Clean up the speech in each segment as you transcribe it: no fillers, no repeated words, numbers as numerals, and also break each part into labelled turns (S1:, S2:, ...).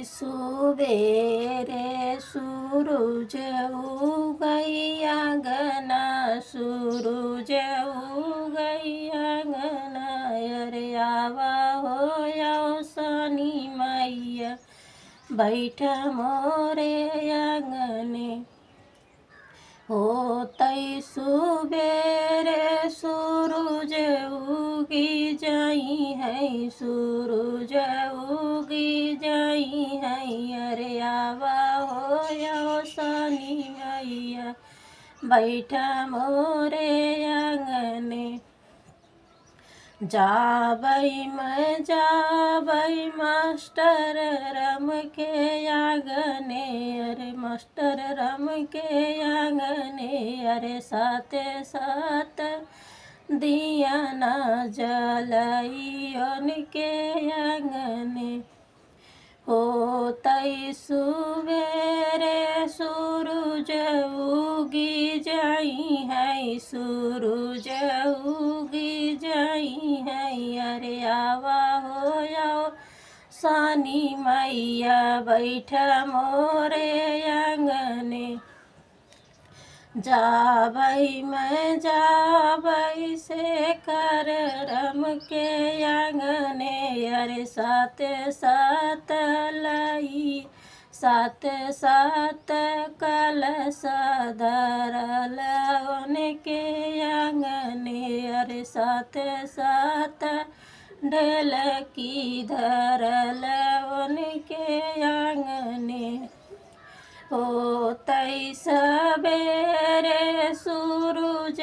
S1: सुबेरे सूरज उगैया गना सूरज उगैया गना अरे आवा हो सनी मैया बैठ मोरे आंगने होतै सुबेरे सूरज उगी जाई है सूरज उगी जाई है अरे आवा हो सनी मैया बैठा मोरे आंगने जाबै मैं जाबै मास्टर रम के आंगने अरे मास्टर रम के आंगने अरे साथ साथ दिया ना जलाई उनके आंगने होतै सुबेरे सूरज उगी जाई है सूरज उगी जाई है अरे आवा हो सानी मैया बैठ मोरे आंगने जाबै मैं जाबै से कर रम के आंगने अरे साथ साथ लाई साथ साथ कलश धरल उनके आंगने अरे साथ साथ ढेलकी धरल उनके आंगने होतै सबेरे सूरज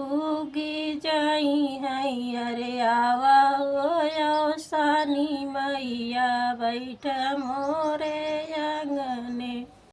S1: उगी जाई है अरे आवा हो सानी मैया बैठ मोरे